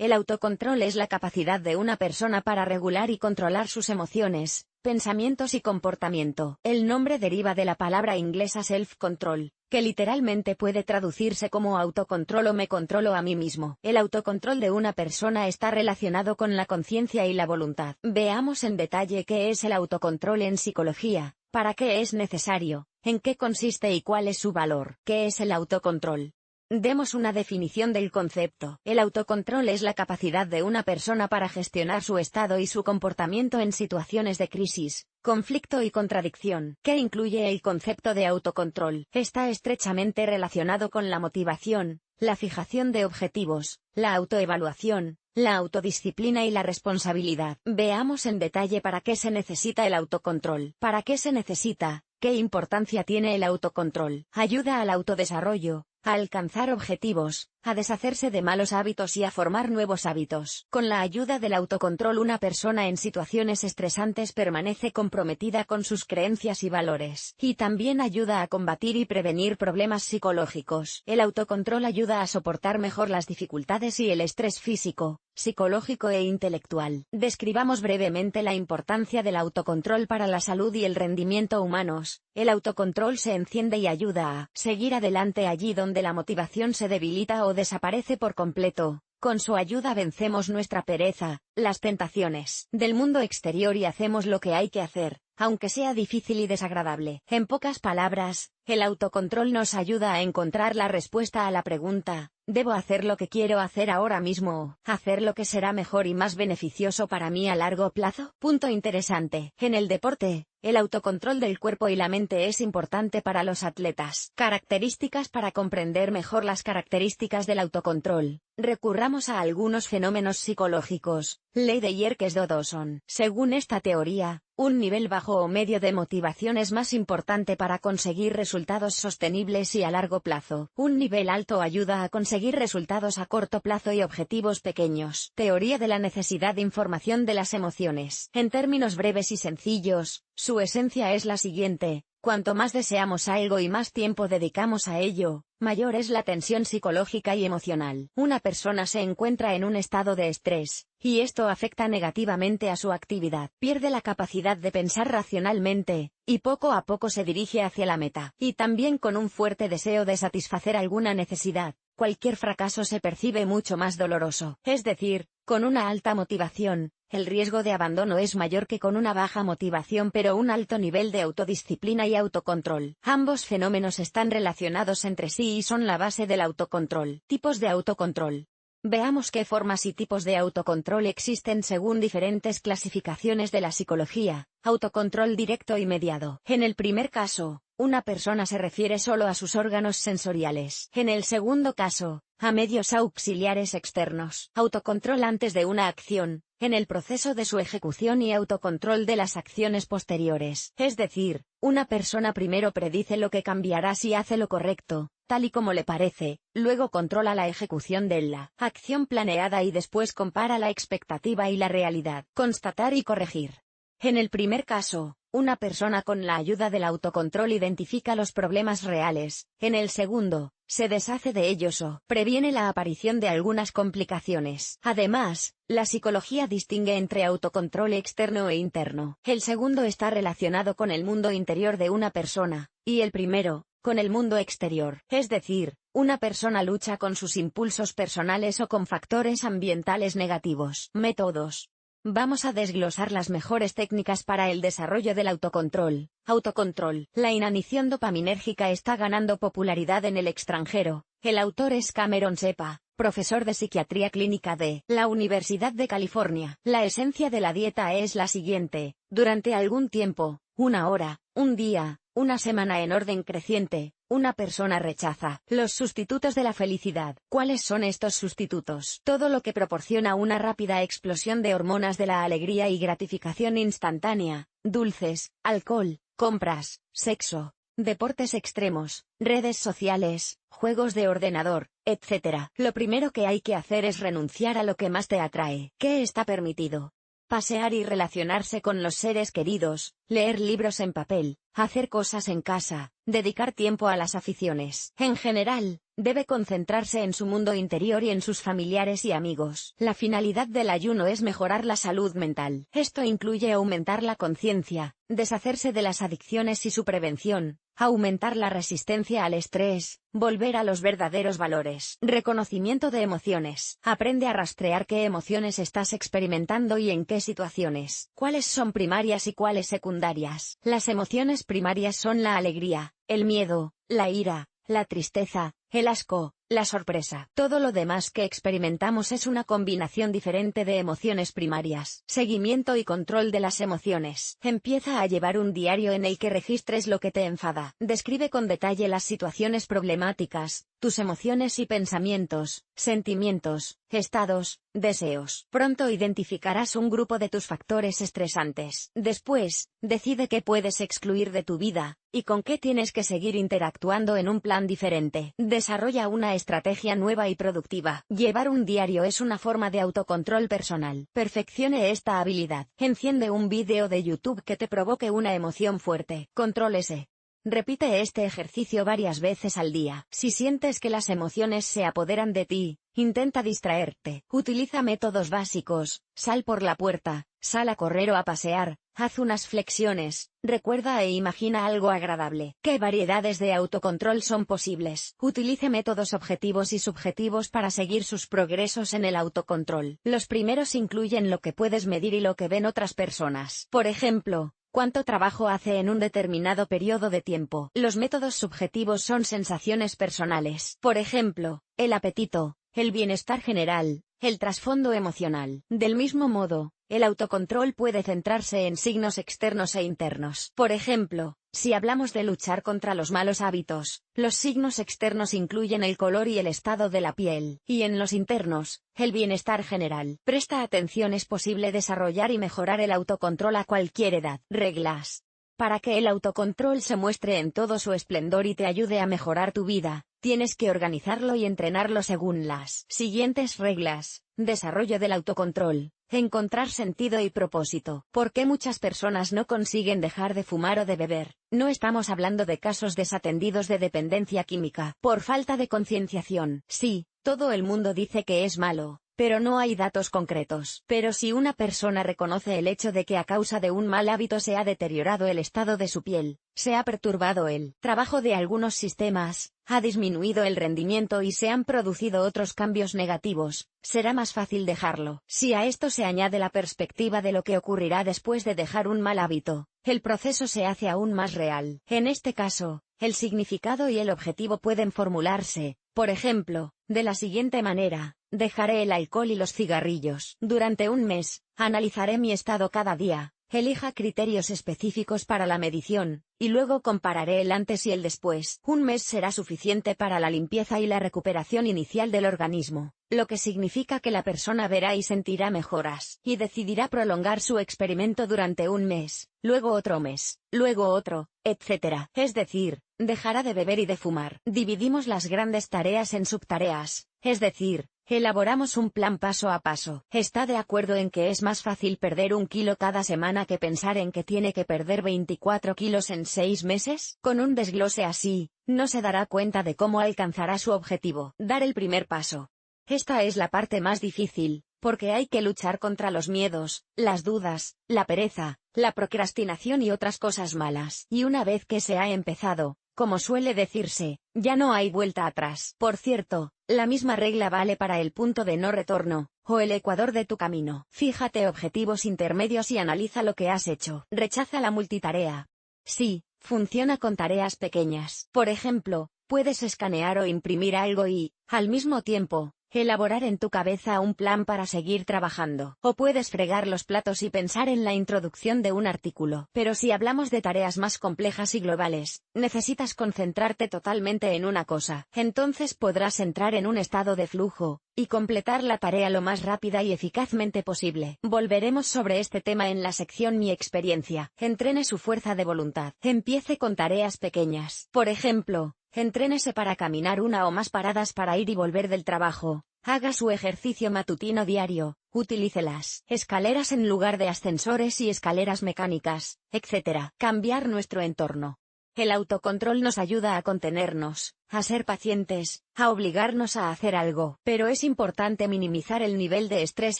El autocontrol es la capacidad de una persona para regular y controlar sus emociones, pensamientos y comportamiento. El nombre deriva de la palabra inglesa self-control, que literalmente puede traducirse como autocontrol o me controlo a mí mismo. El autocontrol de una persona está relacionado con la conciencia y la voluntad. Veamos en detalle qué es el autocontrol en psicología, para qué es necesario, en qué consiste y cuál es su valor. ¿Qué es el autocontrol? Demos una definición del concepto. El autocontrol es la capacidad de una persona para gestionar su estado y su comportamiento en situaciones de crisis, conflicto y contradicción. ¿Qué incluye el concepto de autocontrol? Está estrechamente relacionado con la motivación, la fijación de objetivos, la autoevaluación, la autodisciplina y la responsabilidad. Veamos en detalle para qué se necesita el autocontrol. ¿Para qué se necesita? ¿Qué importancia tiene el autocontrol? Ayuda al autodesarrollo, a alcanzar objetivos, a deshacerse de malos hábitos y a formar nuevos hábitos. Con la ayuda del autocontrol, una persona en situaciones estresantes permanece comprometida con sus creencias y valores. Y también ayuda a combatir y prevenir problemas psicológicos. El autocontrol ayuda a soportar mejor las dificultades y el estrés físico, psicológico e intelectual. Describamos brevemente la importancia del autocontrol para la salud y el rendimiento humanos. El autocontrol se enciende y ayuda a seguir adelante allí donde la motivación se debilita o desaparece por completo. Con su ayuda vencemos nuestra pereza, las tentaciones del mundo exterior y hacemos lo que hay que hacer, aunque sea difícil y desagradable. En pocas palabras, el autocontrol nos ayuda a encontrar la respuesta a la pregunta: ¿debo hacer lo que quiero hacer ahora mismo o hacer lo que será mejor y más beneficioso para mí a largo plazo? Punto interesante. En el deporte, el autocontrol del cuerpo y la mente es importante para los atletas. Características para comprender mejor las características del autocontrol. Recurramos a algunos fenómenos psicológicos. Ley de Yerkes-Dodson. Según esta teoría, un nivel bajo o medio de motivación es más importante para conseguir resultados sostenibles y a largo plazo. Un nivel alto ayuda a conseguir resultados a corto plazo y objetivos pequeños. Teoría de la necesidad de información de las emociones. En términos breves y sencillos, su esencia es la siguiente: cuanto más deseamos algo y más tiempo dedicamos a ello, mayor es la tensión psicológica y emocional. Una persona se encuentra en un estado de estrés, y esto afecta negativamente a su actividad. Pierde la capacidad de pensar racionalmente, y poco a poco se dirige hacia la meta. Y también con un fuerte deseo de satisfacer alguna necesidad, cualquier fracaso se percibe mucho más doloroso. Es decir, con una alta motivación, el riesgo de abandono es mayor que con una baja motivación pero un alto nivel de autodisciplina y autocontrol. Ambos fenómenos están relacionados entre sí y son la base del autocontrol. Tipos de autocontrol. Veamos qué formas y tipos de autocontrol existen según diferentes clasificaciones de la psicología. Autocontrol directo y mediado. En el primer caso, una persona se refiere solo a sus órganos sensoriales. En el segundo caso, a medios auxiliares externos. Autocontrol antes de una acción, en el proceso de su ejecución y autocontrol de las acciones posteriores. Es decir, una persona primero predice lo que cambiará si hace lo correcto, tal y como le parece, luego controla la ejecución de la acción planeada y después compara la expectativa y la realidad. Constatar y corregir. En el primer caso, una persona con la ayuda del autocontrol identifica los problemas reales. En el segundo, se deshace de ellos o previene la aparición de algunas complicaciones. Además, la psicología distingue entre autocontrol externo e interno. El segundo está relacionado con el mundo interior de una persona, y el primero, con el mundo exterior. Es decir, una persona lucha con sus impulsos personales o con factores ambientales negativos. Métodos. Vamos a desglosar las mejores técnicas para el desarrollo del autocontrol. Autocontrol. La inanición dopaminérgica está ganando popularidad en el extranjero. El autor es Cameron Sepa, profesor de psiquiatría clínica de la Universidad de California. La esencia de la dieta es la siguiente: durante algún tiempo, una hora, un día, una semana en orden creciente, una persona rechaza los sustitutos de la felicidad. ¿Cuáles son estos sustitutos? Todo lo que proporciona una rápida explosión de hormonas de la alegría y gratificación instantánea: dulces, alcohol, compras, sexo, deportes extremos, redes sociales, juegos de ordenador, etc. Lo primero que hay que hacer es renunciar a lo que más te atrae. ¿Qué está permitido? Pasear y relacionarse con los seres queridos, leer libros en papel, hacer cosas en casa, dedicar tiempo a las aficiones. En general, Debe concentrarse en su mundo interior y en sus familiares y amigos. La finalidad del ayuno es mejorar la salud mental. Esto incluye aumentar la conciencia, deshacerse de las adicciones y su prevención, aumentar la resistencia al estrés, volver a los verdaderos valores. Reconocimiento de emociones. Aprende a rastrear qué emociones estás experimentando y en qué situaciones. Cuáles son primarias y cuáles secundarias. Las emociones primarias son la alegría, el miedo, la ira, la tristeza, el asco, la sorpresa. Todo lo demás que experimentamos es una combinación diferente de emociones primarias. Seguimiento y control de las emociones. Empieza a llevar un diario en el que registres lo que te enfada. Describe con detalle las situaciones problemáticas, tus emociones y pensamientos, sentimientos, estados, deseos. Pronto identificarás un grupo de tus factores estresantes. Después, decide qué puedes excluir de tu vida, y con qué tienes que seguir interactuando en un plan diferente. Desarrolla una estrategia nueva y productiva. Llevar un diario es una forma de autocontrol personal. Perfeccione esta habilidad. Enciende un vídeo de YouTube que te provoque una emoción fuerte. Contrólese. Repite este ejercicio varias veces al día. Si sientes que las emociones se apoderan de ti, intenta distraerte. Utiliza métodos básicos: sal por la puerta, sal a correr o a pasear, haz unas flexiones, recuerda e imagina algo agradable. ¿Qué variedades de autocontrol son posibles? Utilice métodos objetivos y subjetivos para seguir sus progresos en el autocontrol. Los primeros incluyen lo que puedes medir y lo que ven otras personas. Por ejemplo, ¿cuánto trabajo hace en un determinado periodo de tiempo? Los métodos subjetivos son sensaciones personales. Por ejemplo, el apetito, el bienestar general, el trasfondo emocional. Del mismo modo, el autocontrol puede centrarse en signos externos e internos. Por ejemplo, si hablamos de luchar contra los malos hábitos, los signos externos incluyen el color y el estado de la piel, y en los internos, el bienestar general. Presta atención, es posible desarrollar y mejorar el autocontrol a cualquier edad. Reglas. Para que el autocontrol se muestre en todo su esplendor y te ayude a mejorar tu vida, tienes que organizarlo y entrenarlo según las siguientes reglas. Desarrollo del autocontrol. Encontrar sentido y propósito. ¿Por qué muchas personas no consiguen dejar de fumar o de beber? No estamos hablando de casos desatendidos de dependencia química. Por falta de concienciación. Sí, todo el mundo dice que es malo, pero no hay datos concretos. Pero si una persona reconoce el hecho de que a causa de un mal hábito se ha deteriorado el estado de su piel, se ha perturbado el trabajo de algunos sistemas, ha disminuido el rendimiento y se han producido otros cambios negativos, será más fácil dejarlo. Si a esto se añade la perspectiva de lo que ocurrirá después de dejar un mal hábito, el proceso se hace aún más real. En este caso, el significado y el objetivo pueden formularse, por ejemplo, de la siguiente manera: dejaré el alcohol y los cigarrillos. Durante un mes, analizaré mi estado cada día. Elija criterios específicos para la medición, y luego compararé el antes y el después. Un mes será suficiente para la limpieza y la recuperación inicial del organismo, lo que significa que la persona verá y sentirá mejoras, y decidirá prolongar su experimento durante un mes, luego otro mes, luego otro, etc. Es decir, dejará de beber y de fumar. Dividimos las grandes tareas en subtareas, es decir, elaboramos un plan paso a paso. ¿Está de acuerdo en que es más fácil perder 1 kilo cada semana que pensar en que tiene que perder 24 kilos en 6 meses? Con un desglose así, no se dará cuenta de cómo alcanzará su objetivo. Dar el primer paso. Esta es la parte más difícil, porque hay que luchar contra los miedos, las dudas, la pereza, la procrastinación y otras cosas malas. Y una vez que se ha empezado, como suele decirse, ya no hay vuelta atrás. Por cierto, la misma regla vale para el punto de no retorno, o el ecuador de tu camino. Fíjate objetivos intermedios y analiza lo que has hecho. Rechaza la multitarea. Sí, funciona con tareas pequeñas. Por ejemplo, puedes escanear o imprimir algo y, al mismo tiempo, elaborar en tu cabeza un plan para seguir trabajando. O puedes fregar los platos y pensar en la introducción de un artículo. Pero si hablamos de tareas más complejas y globales, necesitas concentrarte totalmente en una cosa. Entonces podrás entrar en un estado de flujo, y completar la tarea lo más rápida y eficazmente posible. Volveremos sobre este tema en la sección Mi experiencia. Entrene su fuerza de voluntad. Empiece con tareas pequeñas. Por ejemplo, entrénese para caminar 1 o más paradas para ir y volver del trabajo. Haga su ejercicio matutino diario, utilice las escaleras en lugar de ascensores y escaleras mecánicas, etc. Cambiar nuestro entorno. El autocontrol nos ayuda a contenernos, a ser pacientes, a obligarnos a hacer algo, pero es importante minimizar el nivel de estrés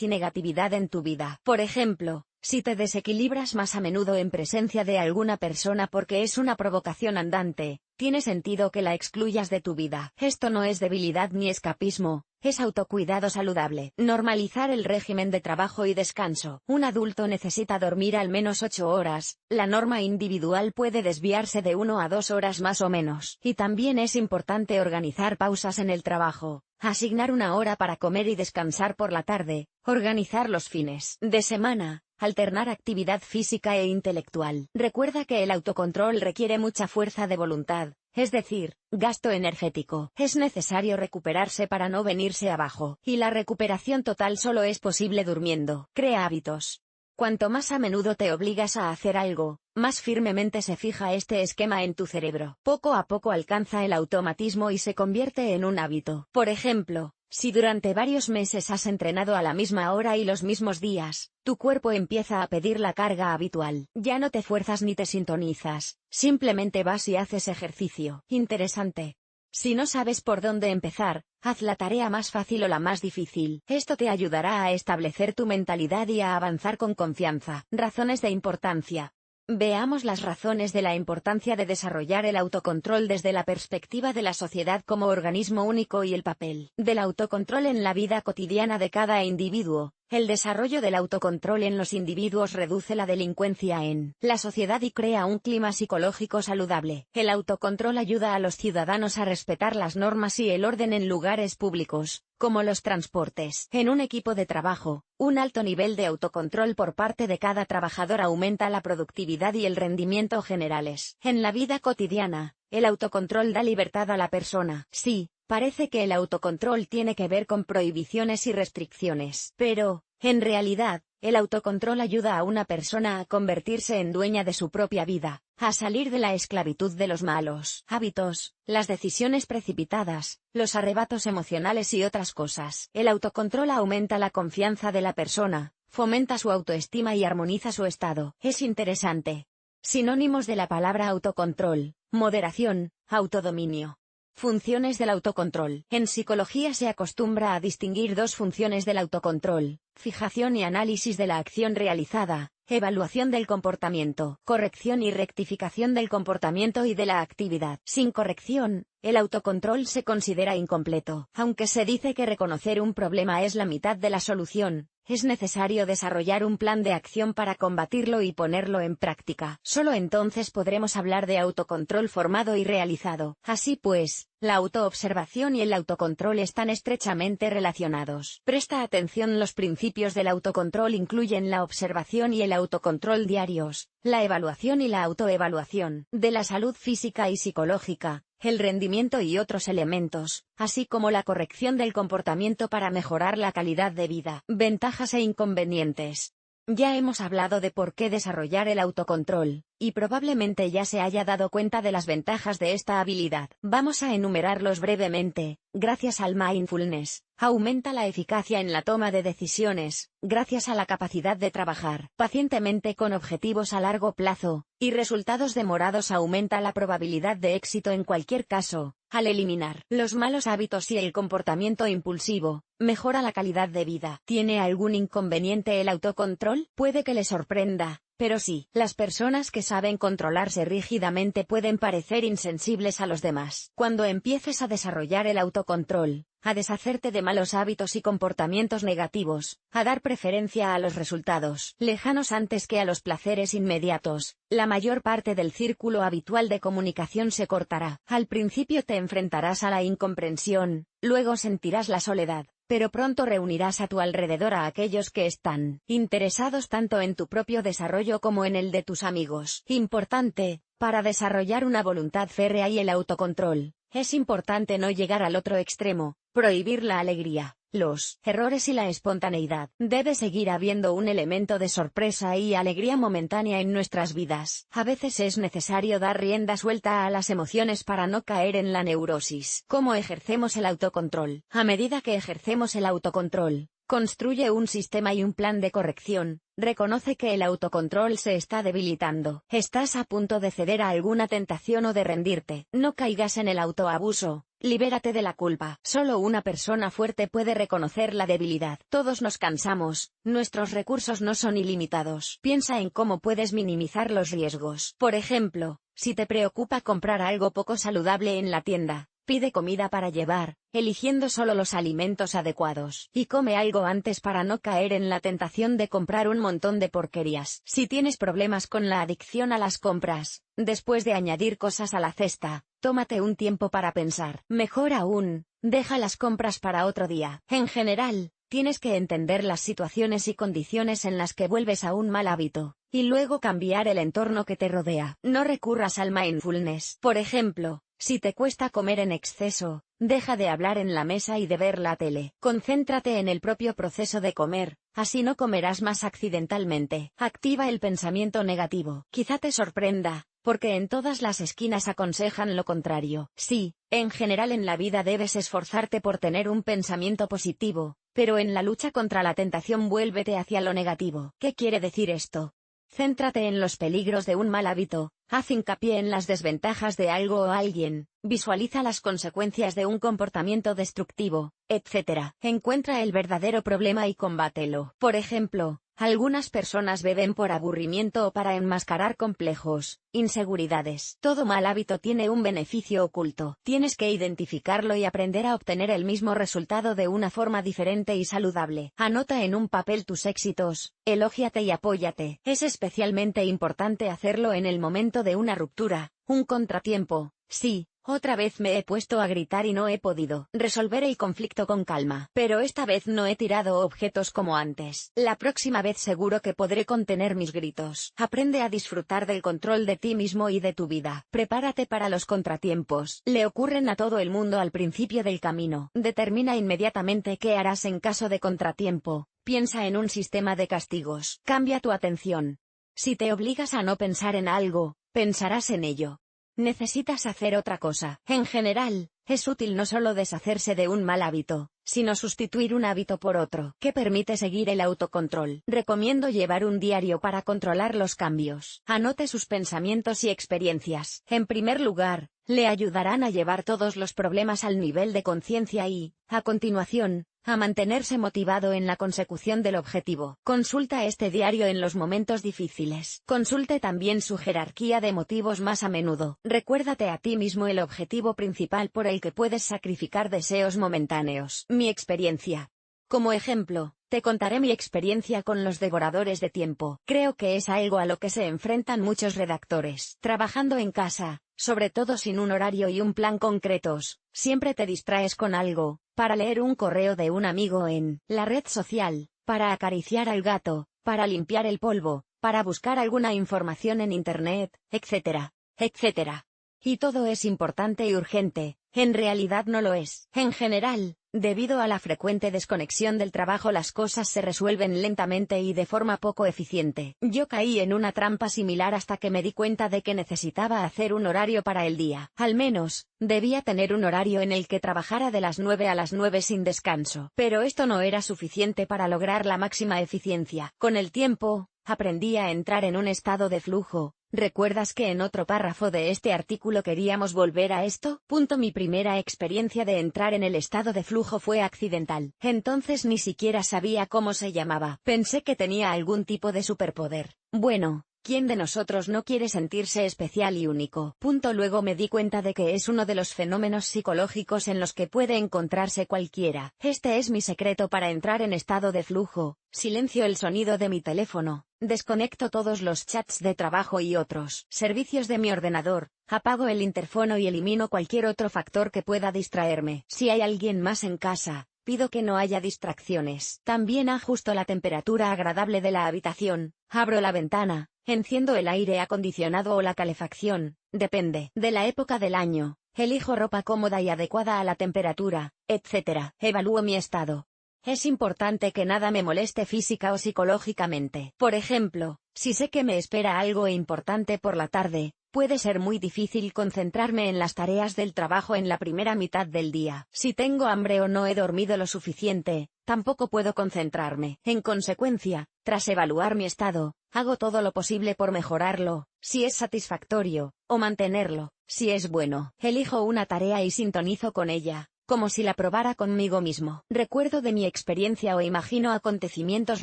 y negatividad en tu vida. Por ejemplo, si te desequilibras más a menudo en presencia de alguna persona porque es una provocación andante, tiene sentido que la excluyas de tu vida. Esto no es debilidad ni escapismo, es autocuidado saludable. Normalizar el régimen de trabajo y descanso. Un adulto necesita dormir al menos 8 horas, la norma individual puede desviarse de 1 a 2 horas más o menos. Y también es importante organizar pausas en el trabajo. Asignar una hora para comer y descansar por la tarde, organizar los fines de semana, alternar actividad física e intelectual. Recuerda que el autocontrol requiere mucha fuerza de voluntad, es decir, gasto energético. Es necesario recuperarse para no venirse abajo, y la recuperación total solo es posible durmiendo. Crea hábitos. Cuanto más a menudo te obligas a hacer algo, más firmemente se fija este esquema en tu cerebro. Poco a poco alcanza el automatismo y se convierte en un hábito. Por ejemplo, si durante varios meses has entrenado a la misma hora y los mismos días, tu cuerpo empieza a pedir la carga habitual. Ya no te fuerzas ni te sintonizas, simplemente vas y haces ejercicio. Interesante. Si no sabes por dónde empezar, haz la tarea más fácil o la más difícil. Esto te ayudará a establecer tu mentalidad y a avanzar con confianza. Razones de importancia. Veamos las razones de la importancia de desarrollar el autocontrol desde la perspectiva de la sociedad como organismo único y el papel del autocontrol en la vida cotidiana de cada individuo. El desarrollo del autocontrol en los individuos reduce la delincuencia en la sociedad y crea un clima psicológico saludable. El autocontrol ayuda a los ciudadanos a respetar las normas y el orden en lugares públicos, como los transportes. En un equipo de trabajo, un alto nivel de autocontrol por parte de cada trabajador aumenta la productividad y el rendimiento generales. En la vida cotidiana, el autocontrol da libertad a la persona. Sí, parece que el autocontrol tiene que ver con prohibiciones y restricciones. Pero, en realidad, el autocontrol ayuda a una persona a convertirse en dueña de su propia vida, a salir de la esclavitud de los malos hábitos, las decisiones precipitadas, los arrebatos emocionales y otras cosas. El autocontrol aumenta la confianza de la persona, fomenta su autoestima y armoniza su estado. Es interesante. Sinónimos de la palabra autocontrol: moderación, autodominio. Funciones del autocontrol. En psicología se acostumbra a distinguir dos funciones del autocontrol: fijación y análisis de la acción realizada, evaluación del comportamiento, corrección y rectificación del comportamiento y de la actividad. Sin corrección, el autocontrol se considera incompleto. Aunque se dice que reconocer un problema es la mitad de la solución, es necesario desarrollar un plan de acción para combatirlo y ponerlo en práctica. Solo entonces podremos hablar de autocontrol formado y realizado. Así pues, la autoobservación y el autocontrol están estrechamente relacionados. Presta atención: los principios del autocontrol incluyen la observación y el autocontrol diarios, la evaluación y la autoevaluación de la salud física y psicológica, el rendimiento y otros elementos, así como la corrección del comportamiento para mejorar la calidad de vida. Ventajas e inconvenientes. Ya hemos hablado de por qué desarrollar el autocontrol, y probablemente ya se haya dado cuenta de las ventajas de esta habilidad. Vamos a enumerarlos brevemente. Gracias al mindfulness, aumenta la eficacia en la toma de decisiones, gracias a la capacidad de trabajar pacientemente con objetivos a largo plazo, y resultados demorados aumenta la probabilidad de éxito en cualquier caso. Al eliminar los malos hábitos y el comportamiento impulsivo, mejora la calidad de vida. ¿Tiene algún inconveniente el autocontrol? Puede que le sorprenda, pero sí, las personas que saben controlarse rígidamente pueden parecer insensibles a los demás. Cuando empieces a desarrollar el autocontrol, a deshacerte de malos hábitos y comportamientos negativos, a dar preferencia a los resultados lejanos antes que a los placeres inmediatos, la mayor parte del círculo habitual de comunicación se cortará. Al principio te enfrentarás a la incomprensión, luego sentirás la soledad, pero pronto reunirás a tu alrededor a aquellos que están interesados tanto en tu propio desarrollo como en el de tus amigos. Importante, para desarrollar una voluntad férrea y el autocontrol, es importante no llegar al otro extremo, prohibir la alegría, los errores y la espontaneidad. Debe seguir habiendo un elemento de sorpresa y alegría momentánea en nuestras vidas. A veces es necesario dar rienda suelta a las emociones para no caer en la neurosis. ¿Cómo ejercemos el autocontrol? A medida que ejercemos el autocontrol, Construye un sistema y un plan de corrección. Reconoce que el autocontrol se está debilitando. Estás a punto de ceder a alguna tentación o de rendirte. No caigas en el autoabuso. Libérate de la culpa. Solo una persona fuerte puede reconocer la debilidad. Todos nos cansamos. Nuestros recursos no son ilimitados. Piensa en cómo puedes minimizar los riesgos. Por ejemplo, si te preocupa comprar algo poco saludable en la tienda, pide comida para llevar, eligiendo solo los alimentos adecuados, y come algo antes para no caer en la tentación de comprar un montón de porquerías. Si tienes problemas con la adicción a las compras, después de añadir cosas a la cesta, tómate un tiempo para pensar. Mejor aún, deja las compras para otro día. En general, tienes que entender las situaciones y condiciones en las que vuelves a un mal hábito, y luego cambiar el entorno que te rodea. No recurras al mindfulness. Por ejemplo, si te cuesta comer en exceso, deja de hablar en la mesa y de ver la tele. Concéntrate en el propio proceso de comer, así no comerás más accidentalmente. Activa el pensamiento negativo. Quizá te sorprenda, porque en todas las esquinas aconsejan lo contrario. Sí, en general en la vida debes esforzarte por tener un pensamiento positivo, pero en la lucha contra la tentación vuélvete hacia lo negativo. ¿Qué quiere decir esto? Céntrate en los peligros de un mal hábito, haz hincapié en las desventajas de algo o alguien, visualiza las consecuencias de un comportamiento destructivo, etc. Encuentra el verdadero problema y combátelo. Por ejemplo, algunas personas beben por aburrimiento o para enmascarar complejos, inseguridades. Todo mal hábito tiene un beneficio oculto. Tienes que identificarlo y aprender a obtener el mismo resultado de una forma diferente y saludable. Anota en un papel tus éxitos, elógiate y apóyate. Es especialmente importante hacerlo en el momento de una ruptura, un contratiempo. Sí, otra vez me he puesto a gritar y no he podido resolver el conflicto con calma. Pero esta vez no he tirado objetos como antes. La próxima vez seguro que podré contener mis gritos. Aprende a disfrutar del control de ti mismo y de tu vida. Prepárate para los contratiempos. Le ocurren a todo el mundo al principio del camino. Determina inmediatamente qué harás en caso de contratiempo. Piensa en un sistema de castigos. Cambia tu atención. Si te obligas a no pensar en algo, pensarás en ello. Necesitas hacer otra cosa. En general, es útil no solo deshacerse de un mal hábito, sino sustituir un hábito por otro, que permite seguir el autocontrol. Recomiendo llevar un diario para controlar los cambios. Anote sus pensamientos y experiencias. En primer lugar, le ayudarán a llevar todos los problemas al nivel de conciencia y, a continuación, a mantenerse motivado en la consecución del objetivo. Consulta este diario en los momentos difíciles. Consulte también su jerarquía de motivos más a menudo. Recuérdate a ti mismo el objetivo principal por el que puedes sacrificar deseos momentáneos. Mi experiencia. Como ejemplo, te contaré mi experiencia con los devoradores de tiempo. Creo que es algo a lo que se enfrentan muchos redactores. Trabajando en casa, sobre todo sin un horario y un plan concretos, siempre te distraes con algo, para leer un correo de un amigo en la red social, para acariciar al gato, para limpiar el polvo, para buscar alguna información en internet, etc., etc. Y todo es importante y urgente. En realidad no lo es. En general, debido a la frecuente desconexión del trabajo, las cosas se resuelven lentamente y de forma poco eficiente. Yo caí en una trampa similar hasta que me di cuenta de que necesitaba hacer un horario para el día. Al menos, debía tener un horario en el que trabajara de las 9 a las 9 sin descanso. Pero esto no era suficiente para lograr la máxima eficiencia. Con el tiempo, aprendí a entrar en un estado de flujo. ¿Recuerdas que en otro párrafo de este artículo queríamos volver a esto? Mi primera experiencia de entrar en el estado de flujo fue accidental. Entonces ni siquiera sabía cómo se llamaba. Pensé que tenía algún tipo de superpoder. Bueno, ¿quién de nosotros no quiere sentirse especial y único? Luego me di cuenta de que es uno de los fenómenos psicológicos en los que puede encontrarse cualquiera. Este es mi secreto para entrar en estado de flujo. Silencio el sonido de mi teléfono, desconecto todos los chats de trabajo y otros servicios de mi ordenador, apago el interfono y elimino cualquier otro factor que pueda distraerme. Si hay alguien más en casa, pido que no haya distracciones. También ajusto la temperatura agradable de la habitación, abro la ventana, enciendo el aire acondicionado o la calefacción, depende de la época del año, elijo ropa cómoda y adecuada a la temperatura, etc. Evalúo mi estado. Es importante que nada me moleste física o psicológicamente. Por ejemplo, si sé que me espera algo importante por la tarde, puede ser muy difícil concentrarme en las tareas del trabajo en la primera mitad del día. Si tengo hambre o no he dormido lo suficiente, tampoco puedo concentrarme. En consecuencia, tras evaluar mi estado, hago todo lo posible por mejorarlo, si es satisfactorio, o mantenerlo, si es bueno. Elijo una tarea y sintonizo con ella, como si la probara conmigo mismo. Recuerdo de mi experiencia o imagino acontecimientos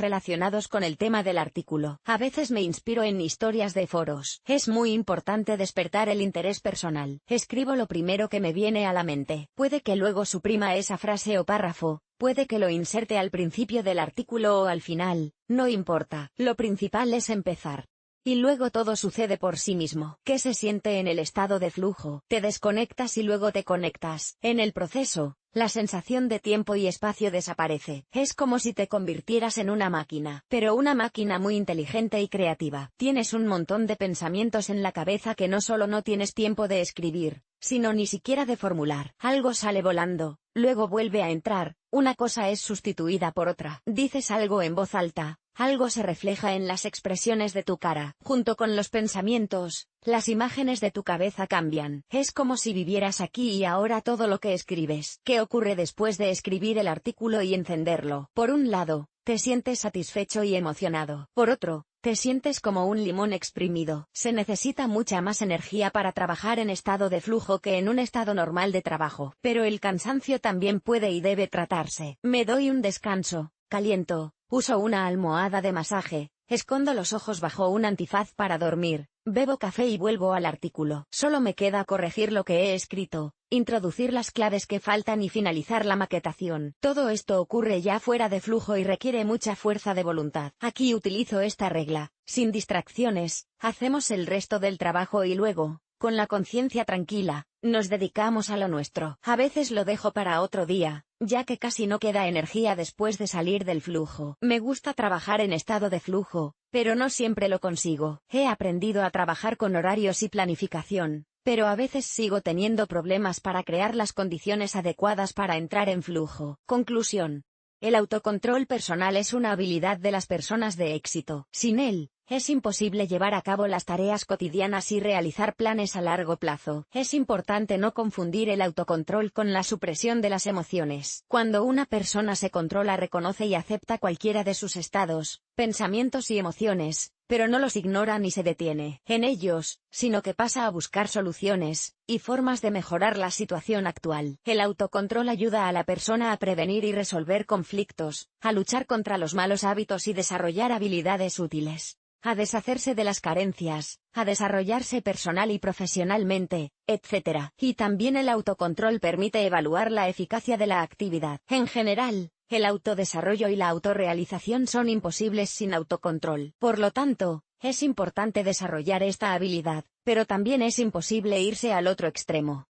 relacionados con el tema del artículo. A veces me inspiro en historias de foros. Es muy importante despertar el interés personal. Escribo lo primero que me viene a la mente. Puede que luego suprima esa frase o párrafo, puede que lo inserte al principio del artículo o al final, no importa. Lo principal es empezar. Y luego todo sucede por sí mismo. ¿Qué se siente en el estado de flujo? Te desconectas y luego te conectas. En el proceso, la sensación de tiempo y espacio desaparece. Es como si te convirtieras en una máquina, pero una máquina muy inteligente y creativa. Tienes un montón de pensamientos en la cabeza que no solo no tienes tiempo de escribir, sino ni siquiera de formular. Algo sale volando, luego vuelve a entrar, una cosa es sustituida por otra. Dices algo en voz alta. Algo se refleja en las expresiones de tu cara. Junto con los pensamientos, las imágenes de tu cabeza cambian. Es como si vivieras aquí y ahora todo lo que escribes. ¿Qué ocurre después de escribir el artículo y encenderlo? Por un lado, te sientes satisfecho y emocionado. Por otro, te sientes como un limón exprimido. Se necesita mucha más energía para trabajar en estado de flujo que en un estado normal de trabajo. Pero el cansancio también puede y debe tratarse. Me doy un descanso, caliento. Uso una almohada de masaje, escondo los ojos bajo un antifaz para dormir, bebo café y vuelvo al artículo. Solo me queda corregir lo que he escrito, introducir las claves que faltan y finalizar la maquetación. Todo esto ocurre ya fuera de flujo y requiere mucha fuerza de voluntad. Aquí utilizo esta regla: sin distracciones, hacemos el resto del trabajo y luego, con la conciencia tranquila, nos dedicamos a lo nuestro. A veces lo dejo para otro día, ya que casi no queda energía después de salir del flujo. Me gusta trabajar en estado de flujo, pero no siempre lo consigo. He aprendido a trabajar con horarios y planificación, pero a veces sigo teniendo problemas para crear las condiciones adecuadas para entrar en flujo. Conclusión. El autocontrol personal es una habilidad de las personas de éxito. Sin él, es imposible llevar a cabo las tareas cotidianas y realizar planes a largo plazo. Es importante no confundir el autocontrol con la supresión de las emociones. Cuando una persona se controla, reconoce y acepta cualquiera de sus estados, pensamientos y emociones, pero no los ignora ni se detiene en ellos, sino que pasa a buscar soluciones y formas de mejorar la situación actual. El autocontrol ayuda a la persona a prevenir y resolver conflictos, a luchar contra los malos hábitos y desarrollar habilidades útiles, a deshacerse de las carencias, a desarrollarse personal y profesionalmente, etc. Y también el autocontrol permite evaluar la eficacia de la actividad. En general, el autodesarrollo y la autorrealización son imposibles sin autocontrol. Por lo tanto, es importante desarrollar esta habilidad, pero también es imposible irse al otro extremo.